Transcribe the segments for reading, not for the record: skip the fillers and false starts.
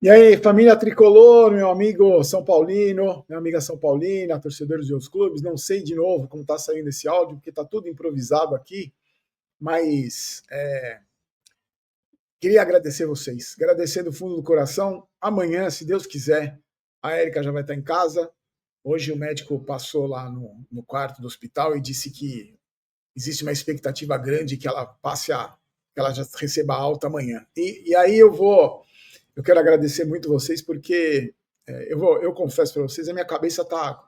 E aí, família tricolor, meu amigo São Paulino, minha amiga São Paulina, torcedores de outros clubes, não sei de novo como está saindo esse áudio, porque está tudo improvisado aqui, mas queria agradecer vocês, agradecer do fundo do coração. Amanhã, se Deus quiser, a Érica já vai estar em casa. Hoje o médico passou lá no quarto do hospital e disse que existe uma expectativa grande que ela que ela já receba alta amanhã. E aí eu quero agradecer muito vocês porque eu confesso para vocês, a minha cabeça tá,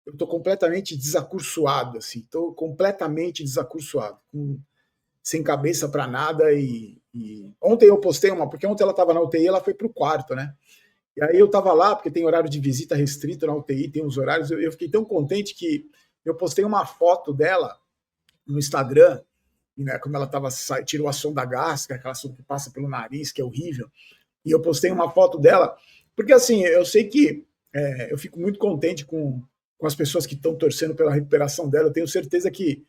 eu estou completamente desacursoado, assim, estou completamente desacursoado, sem cabeça para nada e ontem eu postei porque ontem ela estava na UTI, ela foi para o quarto, né? E aí eu estava lá porque tem horário de visita restrito na UTI, tem uns horários, eu fiquei tão contente que eu postei uma foto dela no Instagram, né, como ela estava, tirou a sonda gástrica, aquela sonda que passa pelo nariz, que é horrível, e eu postei uma foto dela, porque assim, eu sei que eu fico muito contente com as pessoas que estão torcendo pela recuperação dela. Eu tenho certeza que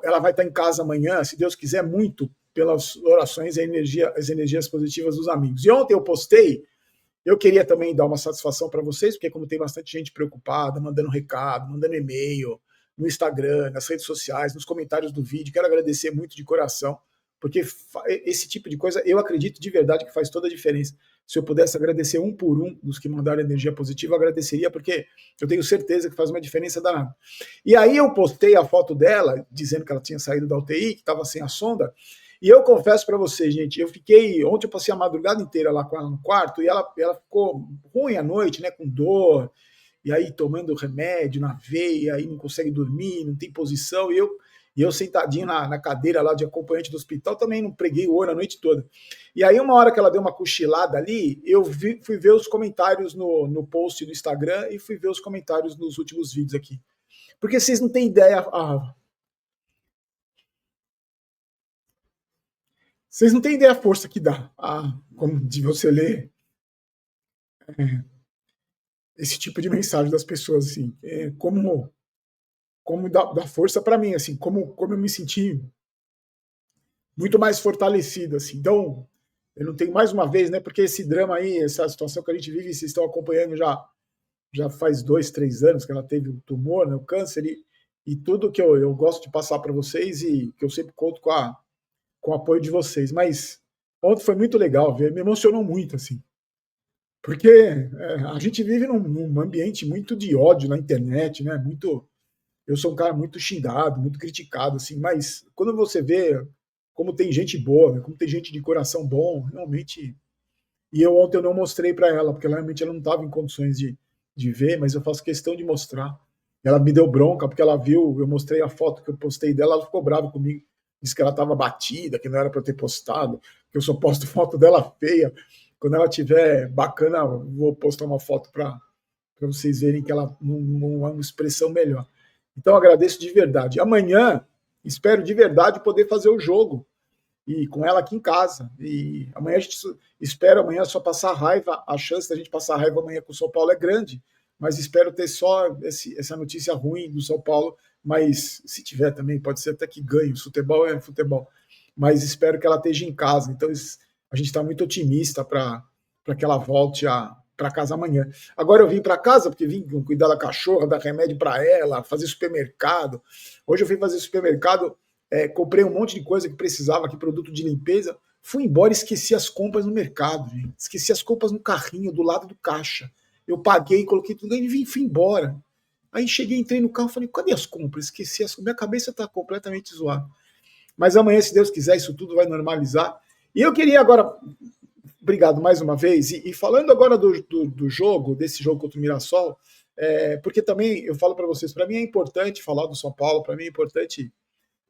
ela vai estar em casa amanhã, se Deus quiser, muito pelas orações e as energias positivas dos amigos. E ontem eu postei, eu queria também dar uma satisfação para vocês, porque como tem bastante gente preocupada, mandando recado, mandando e-mail, no Instagram, nas redes sociais, nos comentários do vídeo, quero agradecer muito de coração, porque esse tipo de coisa eu acredito de verdade que faz toda a diferença. Se eu pudesse agradecer um por um dos que mandaram energia positiva, eu agradeceria, porque eu tenho certeza que faz uma diferença danada. E aí eu postei a foto dela, dizendo que ela tinha saído da UTI, que estava sem a sonda, e eu confesso para vocês, gente, ontem eu passei a madrugada inteira lá com ela no quarto, e ela ficou ruim à noite, né, com dor, e aí tomando remédio na veia, aí não consegue dormir, não tem posição, e eu sentadinho na cadeira lá de acompanhante do hospital, também não preguei o olho a noite toda. E aí uma hora que ela deu uma cochilada ali, fui ver os comentários no post do Instagram e fui ver os comentários nos últimos vídeos aqui. Porque vocês não têm ideia, vocês não têm ideia a força que dá, como de você ler esse tipo de mensagem das pessoas, assim, como dá força para mim, assim, como eu me senti muito mais fortalecido, assim. Então, eu não tenho mais uma vez, né? Porque esse drama aí, essa situação que a gente vive, vocês estão acompanhando já faz 2, 3 anos que ela teve o tumor, né, o câncer, e tudo que eu gosto de passar para vocês e que eu sempre conto com o apoio de vocês. Mas ontem foi muito legal ver, me emocionou muito, assim. Porque a gente vive num ambiente muito de ódio na internet, né? Eu sou um cara muito xingado, muito criticado, assim, mas quando você vê como tem gente boa, né, como tem gente de coração bom, realmente. E ontem eu não mostrei para ela, porque realmente ela não estava em condições de ver, mas eu faço questão de mostrar. Ela me deu bronca, porque ela viu, eu mostrei a foto que eu postei dela, ela ficou brava comigo, disse que ela estava batida, que não era para eu ter postado, que eu só posto foto dela feia. Quando ela tiver bacana, eu vou postar uma foto para vocês verem que ela não é uma expressão melhor. Então agradeço de verdade. Amanhã espero de verdade poder fazer o jogo e com ela aqui em casa. E amanhã a gente espera amanhã só passar raiva. A chance da gente passar raiva amanhã com o São Paulo é grande, mas espero ter só essa notícia ruim do São Paulo. Mas se tiver também, pode ser até que ganhe. O futebol é futebol. Mas espero que ela esteja em casa. Então a gente está muito otimista para que ela volte para casa amanhã. Agora eu vim para casa porque vim cuidar da cachorra, dar remédio para ela, fazer supermercado. Hoje eu fui fazer supermercado, comprei um monte de coisa que precisava aqui, produto de limpeza. Fui embora e esqueci as compras no mercado, gente. Esqueci as compras no carrinho, do lado do caixa. Eu paguei, coloquei tudo e fui embora. Aí cheguei, entrei no carro, falei, cadê as compras? Esqueci as compras. Minha cabeça está completamente zoada. Mas amanhã, se Deus quiser, isso tudo vai normalizar. E eu queria agora, obrigado mais uma vez, e falando agora do jogo, desse jogo contra o Mirassol, porque também eu falo para vocês, para mim é importante falar do São Paulo, para mim é importante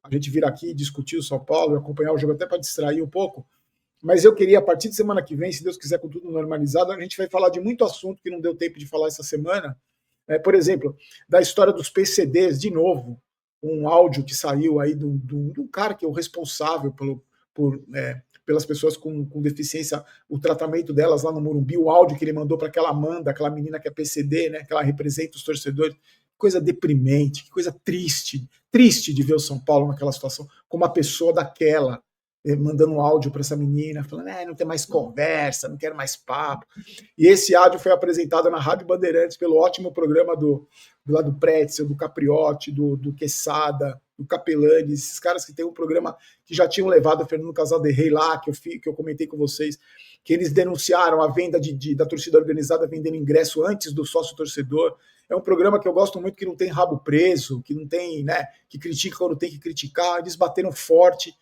a gente vir aqui discutir o São Paulo e acompanhar o jogo até para distrair um pouco. Mas eu queria, a partir de semana que vem, se Deus quiser, com tudo normalizado, a gente vai falar de muito assunto que não deu tempo de falar essa semana. Por exemplo, da história dos PCDs, de novo, um áudio que saiu aí de um cara que é o responsável pelas pessoas com deficiência, o tratamento delas lá no Morumbi, o áudio que ele mandou para aquela Amanda, aquela menina que é PCD, né, que ela representa os torcedores. Coisa deprimente, que coisa triste, triste de ver o São Paulo naquela situação, com uma pessoa daquela mandando um áudio para essa menina, falando, não tem mais conversa, não quero mais papo. E esse áudio foi apresentado na Rádio Bandeirantes pelo ótimo programa do lado do Pretzel, do Capriotti, do Quesada, do Capelani, esses caras que tem um programa que já tinham levado o Fernando Casal de Rei lá, que eu comentei com vocês, que eles denunciaram a venda da torcida organizada vendendo ingresso antes do sócio-torcedor. É um programa que eu gosto muito, que não tem rabo preso, que não tem, que critica quando tem que criticar. Eles bateram forte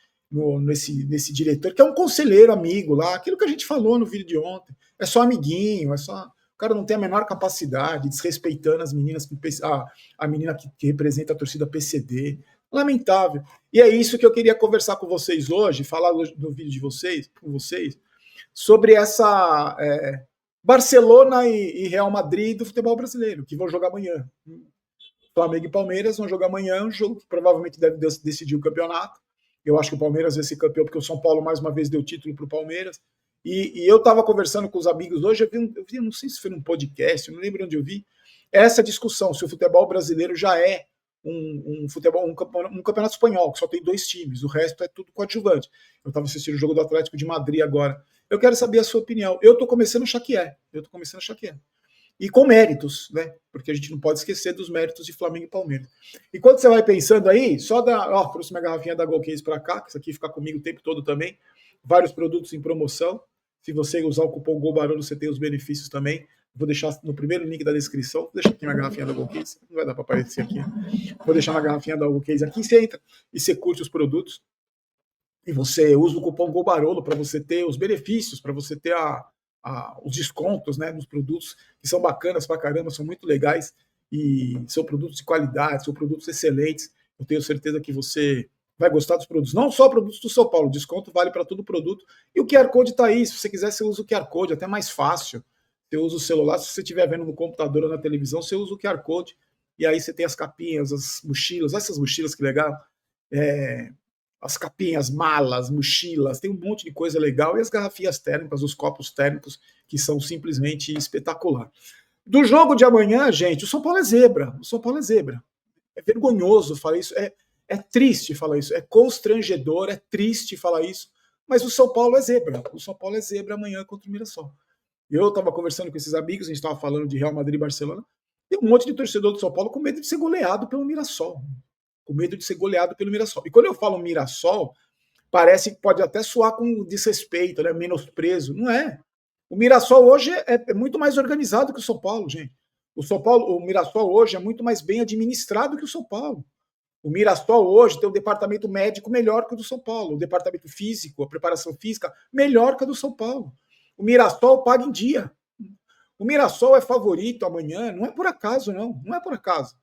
nesse diretor, que é um conselheiro amigo lá, aquilo que a gente falou no vídeo de ontem. É só amiguinho, o cara não tem a menor capacidade, desrespeitando as meninas, a menina que representa a torcida PCD. Lamentável. E é isso que eu queria conversar com vocês hoje, falar no vídeo de vocês, com vocês, sobre essa Barcelona e Real Madrid do futebol brasileiro, que vão jogar amanhã. Flamengo e Palmeiras vão jogar amanhã, um jogo que provavelmente deve decidir o campeonato. Eu acho que o Palmeiras vai ser campeão, porque o São Paulo mais uma vez deu título para o Palmeiras. E eu estava conversando com os amigos hoje, eu vi, não sei se foi num podcast, eu não lembro onde eu vi, essa discussão, se o futebol brasileiro já é um campeonato espanhol, que só tem 2 times, o resto é tudo coadjuvante. Eu estava assistindo o jogo do Atlético de Madrid agora. Eu quero saber a sua opinião. Eu estou começando a achar que é. E com méritos, né? Porque a gente não pode esquecer dos méritos de Flamengo e Palmeiras. E quando você vai pensando aí, trouxe minha garrafinha da Golcase para cá, que isso aqui fica comigo o tempo todo também. Vários produtos em promoção. Se você usar o cupom GOLBAROLO, você tem os benefícios também. Vou deixar no primeiro link da descrição. Vou deixar aqui minha garrafinha da Golcase. Não vai dar para aparecer aqui. Vou deixar uma garrafinha da Golcase aqui. Você entra e você curte os produtos. E você usa o cupom GOLBAROLO para você ter os benefícios, para você ter os descontos, né, nos produtos, que são bacanas pra caramba, são muito legais e são produtos de qualidade, são produtos excelentes. Eu tenho certeza que você vai gostar dos produtos. Não só produtos do São Paulo, o desconto vale para todo produto. E o QR Code está aí. Se você quiser, você usa o QR Code, até mais fácil. Você usa o celular, se você estiver vendo no computador ou na televisão, você usa o QR Code. E aí você tem as capinhas, as mochilas. Essas mochilas que legal. As capinhas, malas, mochilas, tem um monte de coisa legal. E as garrafinhas térmicas, os copos térmicos, que são simplesmente espetacular. Do jogo de amanhã, gente, o São Paulo é zebra. O São Paulo é zebra. É vergonhoso falar isso. É triste falar isso, é constrangedor, é triste falar isso, mas o São Paulo é zebra. O São Paulo é zebra amanhã contra o Mirassol. Eu estava conversando com esses amigos, a gente estava falando de Real Madrid e Barcelona, tem um monte de torcedor do São Paulo com medo de ser goleado pelo Mirassol. E quando eu falo Mirassol, parece que pode até soar com desrespeito, né, menosprezo. Não é. O Mirassol hoje é muito mais organizado que o São Paulo, gente. O Mirassol hoje é muito mais bem administrado que o São Paulo. O Mirassol hoje tem um departamento médico melhor que o do São Paulo, o departamento físico, a preparação física melhor que a do São Paulo. O Mirassol paga em dia. O Mirassol é favorito amanhã, não é por acaso, não. Não é por acaso.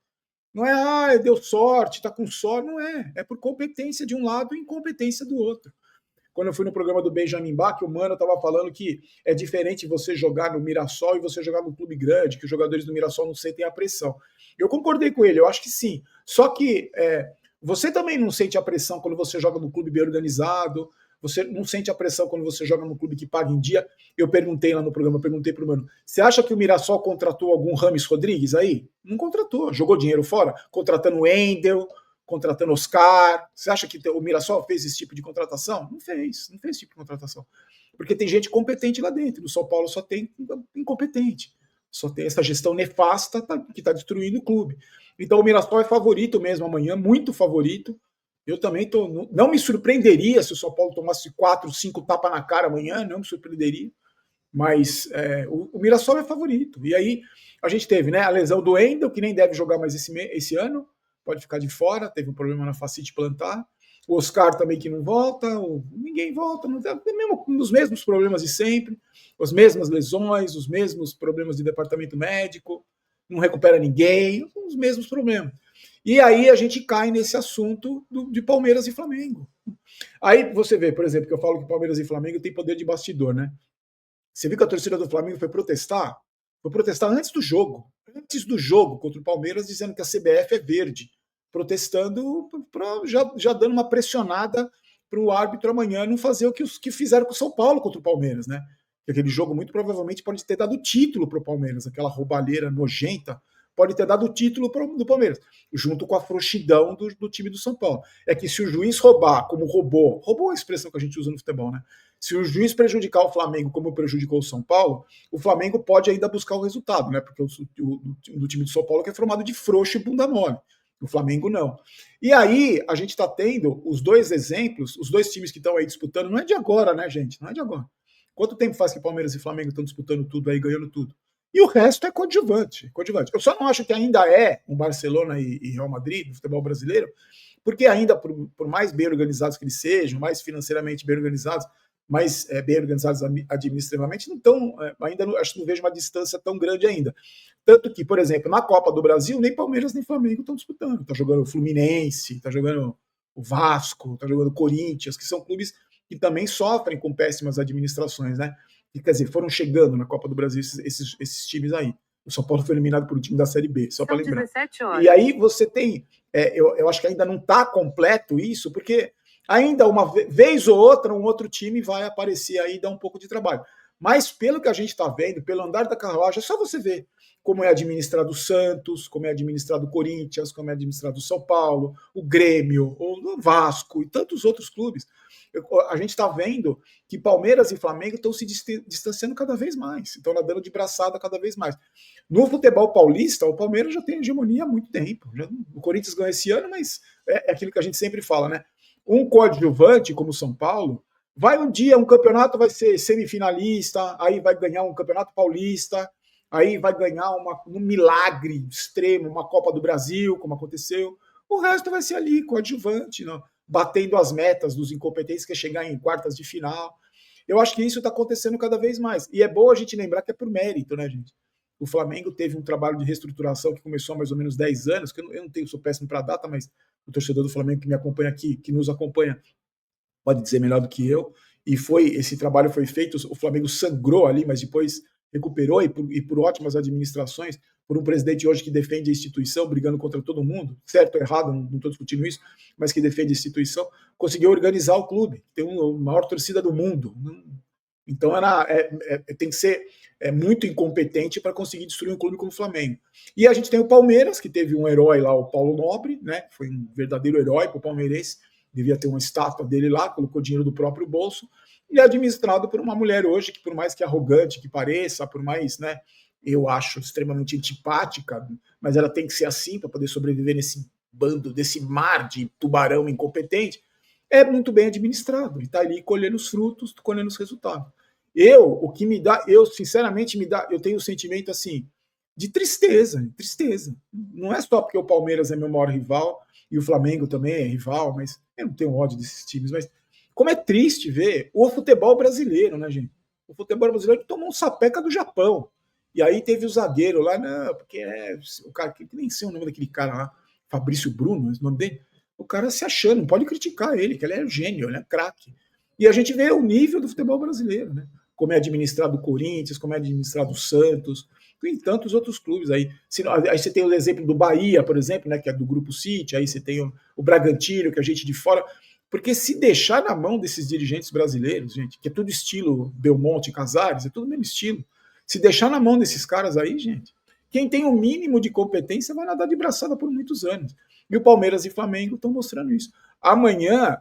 Não é, deu sorte, tá com sorte, não é. É por competência de um lado e incompetência do outro. Quando eu fui no programa do Benjamin Bach, o Mano estava falando que é diferente você jogar no Mirassol e você jogar no clube grande, que os jogadores do Mirassol não sentem a pressão. Eu concordei com ele, eu acho que sim. Só que você também não sente a pressão quando você joga no clube bem organizado, você não sente a pressão quando você joga no clube que paga em dia. Eu perguntei lá no programa, perguntei pro Mano, você acha que o Mirassol contratou algum Rames Rodrigues aí? Não contratou, jogou dinheiro fora, contratando o Wendel, contratando Oscar. Você acha que o Mirassol fez esse tipo de contratação? Não fez esse tipo de contratação. Porque tem gente competente lá dentro. O São Paulo só tem incompetente. Só tem essa gestão nefasta que está destruindo o clube. Então o Mirassol é favorito mesmo amanhã, muito favorito. Eu também não me surpreenderia se o São Paulo tomasse 4, 5 tapas na cara amanhã, não me surpreenderia. Mas o Mirassol é favorito. E aí a gente teve, né, a lesão do Wendel, que nem deve jogar mais esse ano, pode ficar de fora, teve um problema na fascite plantar. O Oscar também que não volta, ninguém volta, os mesmos problemas de sempre, as mesmas lesões, os mesmos problemas de departamento médico, não recupera ninguém, os mesmos problemas. E aí a gente cai nesse assunto de Palmeiras e Flamengo. Aí você vê, por exemplo, que eu falo que Palmeiras e Flamengo tem poder de bastidor, né? Você viu que a torcida do Flamengo foi protestar antes do jogo contra o Palmeiras, dizendo que a CBF é verde, protestando, já dando uma pressionada para o árbitro amanhã não fazer o que fizeram com o São Paulo contra o Palmeiras, né? Aquele jogo muito provavelmente pode ter dado título para o Palmeiras, aquela roubalheira nojenta pode ter dado o título do Palmeiras, junto com a frouxidão do time do São Paulo. É que se o juiz roubar, como roubou é a expressão que a gente usa no futebol, né? Se o juiz prejudicar o Flamengo como prejudicou o São Paulo, o Flamengo pode ainda buscar o resultado, né? Porque o time do São Paulo é formado de frouxo e bunda mole. O Flamengo não. E aí, a gente está tendo os dois exemplos, os dois times que estão aí disputando, não é de agora, né, gente? Não é de agora. Quanto tempo faz que Palmeiras e Flamengo estão disputando tudo aí, ganhando tudo? E o resto é coadjuvante. Eu só não acho que ainda é um Barcelona e Real Madrid, no futebol brasileiro, porque ainda, por mais bem organizados que eles sejam, mais financeiramente bem organizados, mais bem organizados administrativamente, não estão, ainda não, acho que não vejo uma distância tão grande ainda. Tanto que, por exemplo, na Copa do Brasil, nem Palmeiras nem Flamengo estão disputando. Está jogando o Fluminense, está jogando o Vasco, está jogando o Corinthians, que são clubes que também sofrem com péssimas administrações, né? E, quer dizer, foram chegando na Copa do Brasil esses times aí. O São Paulo foi eliminado por um time da Série B, só para lembrar. 17 horas. E aí você tem, eu acho que ainda não está completo isso, porque ainda uma vez ou outra um outro time vai aparecer aí e dar um pouco de trabalho. Mas pelo que a gente está vendo, pelo andar da carruagem, é só você ver como é administrado o Santos, como é administrado o Corinthians, como é administrado o São Paulo, o Grêmio, o Vasco e tantos outros clubes. A gente está vendo que Palmeiras e Flamengo estão se distanciando cada vez mais, estão nadando de braçada cada vez mais. No futebol paulista, o Palmeiras já tem hegemonia há muito tempo. O Corinthians ganhou esse ano, mas é aquilo que a gente sempre fala, né? Um coadjuvante como o São Paulo, vai um dia, um campeonato vai ser semifinalista, aí vai ganhar um campeonato paulista, aí vai ganhar um milagre extremo, uma Copa do Brasil, como aconteceu. O resto vai ser ali, coadjuvante, não? Batendo as metas dos incompetentes, que é chegar em quartas de final. Eu acho que isso está acontecendo cada vez mais. E é bom a gente lembrar que é por mérito, né, gente? O Flamengo teve um trabalho de reestruturação que começou há mais ou menos 10 anos, que eu não tenho, sou péssimo para a data, mas o torcedor do Flamengo que me acompanha aqui, que nos acompanha, pode dizer melhor do que eu. E esse trabalho foi feito, o Flamengo sangrou ali, mas depois recuperou, e por ótimas administrações, por um presidente hoje que defende a instituição, brigando contra todo mundo, certo ou errado, não estou discutindo isso, mas que defende a instituição, conseguiu organizar o clube, tem a maior torcida do mundo. Então tem que ser muito incompetente para conseguir destruir um clube como o Flamengo. E a gente tem o Palmeiras, que teve um herói lá, o Paulo Nobre, né? Foi um verdadeiro herói para o palmeirense, devia ter uma estátua dele lá, colocou dinheiro do próprio bolso, e é administrado por uma mulher hoje, que por mais que arrogante que pareça, por mais, né, eu acho extremamente antipática, mas ela tem que ser assim para poder sobreviver nesse bando, desse mar de tubarão incompetente, é muito bem administrado, e está ali colhendo os frutos, colhendo os resultados. O que me dá, sinceramente eu tenho um sentimento assim, de tristeza. Não é só porque o Palmeiras é meu maior rival, e o Flamengo também é rival, mas eu não tenho ódio desses times, mas como é triste ver o futebol brasileiro, né, gente? O futebol brasileiro tomou um sapeca do Japão. E aí teve o zagueiro lá, não, porque o cara, que nem sei o nome daquele cara lá, Fabrício Bruno, o nome dele, o cara se achando, não pode criticar ele, que ele é um gênio, ele é craque. E a gente vê o nível do futebol brasileiro, né? Como é administrado o Corinthians, como é administrado o Santos, tem tantos outros clubes aí. Aí você tem o exemplo do Bahia, por exemplo, né, que é do Grupo City, aí você tem o Bragantino, que é gente de fora. Porque se deixar na mão desses dirigentes brasileiros, gente, que é tudo estilo Belmonte e Casares, é tudo o mesmo estilo. Se deixar na mão desses caras aí, gente, quem tem o mínimo de competência vai nadar de braçada por muitos anos. E o Palmeiras e Flamengo estão mostrando isso. Amanhã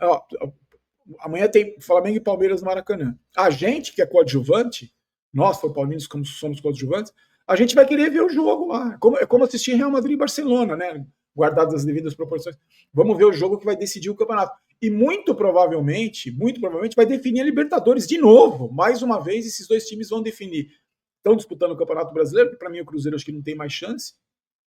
tem Flamengo e Palmeiras no Maracanã. A gente, que é coadjuvante, nós, Palmeiras, como somos coadjuvantes, a gente vai querer ver o jogo lá. É como assistir Real Madrid e Barcelona, né? Guardadas as devidas proporções. Vamos ver o jogo que vai decidir o campeonato. E muito provavelmente vai definir a Libertadores de novo. Mais uma vez, esses dois times vão definir. Estão disputando o Campeonato Brasileiro, que para mim o Cruzeiro acho que não tem mais chance,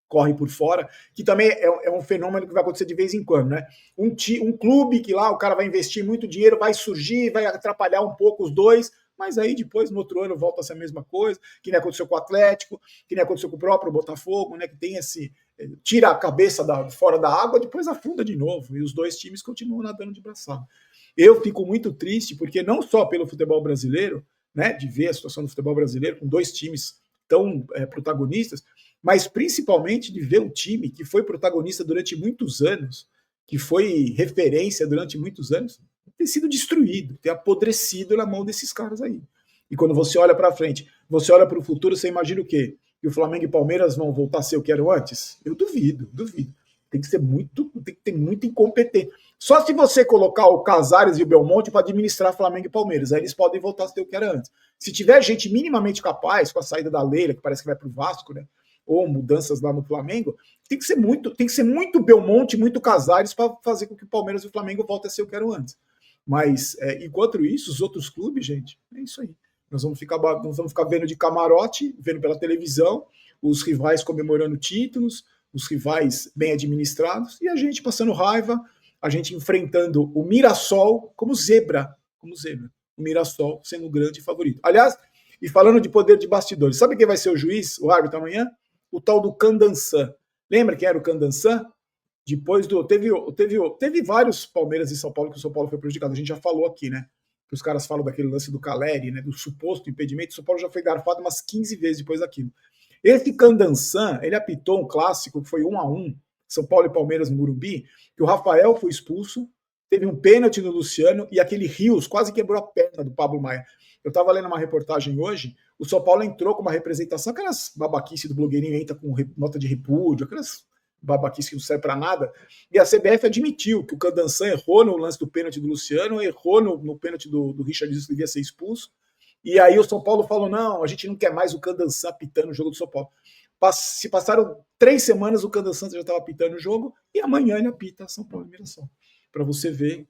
corre por fora, que também é um fenômeno que vai acontecer de vez em quando, né? Um clube que lá o cara vai investir muito dinheiro, vai surgir, vai atrapalhar um pouco os dois, mas aí depois, no outro ano, volta a ser a mesma coisa, que nem aconteceu com o Atlético, que nem aconteceu com o próprio Botafogo, né? Que tem tira a cabeça fora da água, depois afunda de novo, e os dois times continuam nadando de braçada. Eu fico muito triste, porque não só pelo futebol brasileiro, né, de ver a situação do futebol brasileiro com dois times tão protagonistas, mas principalmente de ver um time que foi protagonista durante muitos anos, que foi referência durante muitos anos, ter sido destruído, ter apodrecido na mão desses caras aí. E quando você olha para frente, você olha para o futuro, você imagina o quê? que o Flamengo e Palmeiras vão voltar a ser o que eram antes? Eu duvido, duvido. Tem que ser muito, tem que ter muito incompetente. Só se você colocar o Casares e o Belmonte para administrar Flamengo e Palmeiras, aí eles podem voltar a ser o que era antes. Se tiver gente minimamente capaz, com a saída da Leila, que parece que vai para o Vasco, né? Ou mudanças lá no Flamengo, tem que ser muito Belmonte, muito Casares para fazer com que o Palmeiras e o Flamengo voltem a ser o que eram antes. Mas, enquanto isso, os outros clubes, gente, é isso aí. Nós vamos ficar vendo de camarote, vendo pela televisão, os rivais comemorando títulos, os rivais bem administrados, e a gente passando raiva, a gente enfrentando o Mirassol como zebra. O Mirassol sendo o grande favorito. Aliás, e falando de poder de bastidores, sabe quem vai ser o juiz, o árbitro amanhã? O tal do Candançã. Lembra quem era o Candançã? Depois do. Teve vários Palmeiras e São Paulo que o São Paulo foi prejudicado. A gente já falou aqui, né? Que os caras falam daquele lance do Caleri, né? Do suposto impedimento. O São Paulo já foi garfado umas 15 vezes depois daquilo. Esse Candançã, ele apitou um clássico que foi 1-1, São Paulo e Palmeiras no Morumbi, que o Rafael foi expulso, teve um pênalti no Luciano e aquele Rios quase quebrou a perna do Pablo Maia. Eu estava lendo uma reportagem hoje, o São Paulo entrou com uma representação, aquelas babaquices do blogueirinho entra com nota de repúdio, aquelas babaquices que não serve para nada, e a CBF admitiu que o Candançã errou no lance do pênalti do Luciano, errou no pênalti do Richard que devia ser expulso, e aí o São Paulo falou, não, a gente não quer mais o Candançã apitando o jogo do São Paulo. Se passaram 3 semanas, o Candançã já estava apitando o jogo, e amanhã ele apita São Paulo e Mirassol. Para você ver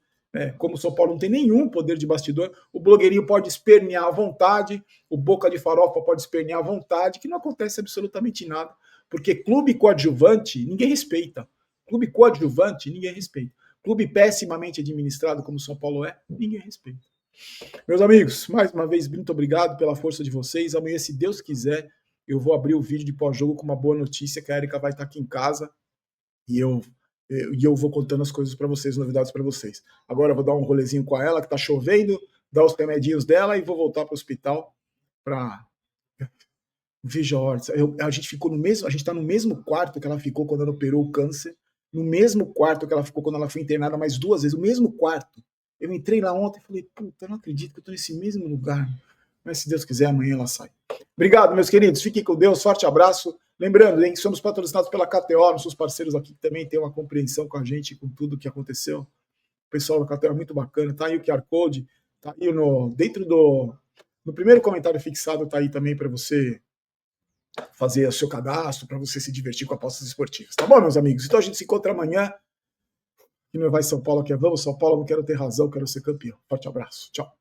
como o São Paulo não tem nenhum poder de bastidor, o blogueirinho pode espernear à vontade, o Boca de Farofa pode espernear à vontade, que não acontece absolutamente nada, porque clube coadjuvante, ninguém respeita. Clube coadjuvante, ninguém respeita. Clube pessimamente administrado, como o São Paulo é, ninguém respeita. Meus amigos, mais uma vez, muito obrigado pela força de vocês. Amanhã, se Deus quiser, eu vou abrir o vídeo de pós-jogo com uma boa notícia, que a Erika vai estar aqui em casa e eu vou contando as coisas para vocês, novidades para vocês. Agora eu vou dar um rolezinho com ela, que está chovendo, dar os remedinhos dela e vou voltar para o hospital para... Veja, a gente ficou no mesmo, a gente está no mesmo quarto que ela ficou quando ela operou o câncer, no mesmo quarto que ela ficou quando ela foi internada mais 2 vezes, o mesmo quarto. Eu entrei lá ontem e falei, puta, eu não acredito que eu estou nesse mesmo lugar. Mas se Deus quiser, amanhã ela sai. Obrigado, meus queridos. Fiquem com Deus. Forte abraço. Lembrando, hein, somos patrocinados pela KTO, nossos parceiros aqui que também têm uma compreensão com a gente, com tudo que aconteceu. O pessoal da KTO é muito bacana. Tá aí o QR Code. Tá aí no primeiro comentário fixado, tá aí também para você fazer o seu cadastro, para você se divertir com apostas esportivas. Tá bom, meus amigos? Então a gente se encontra amanhã. E não vai São Paulo, que é vamos, São Paulo, não quero ter razão, quero ser campeão. Forte abraço. Tchau.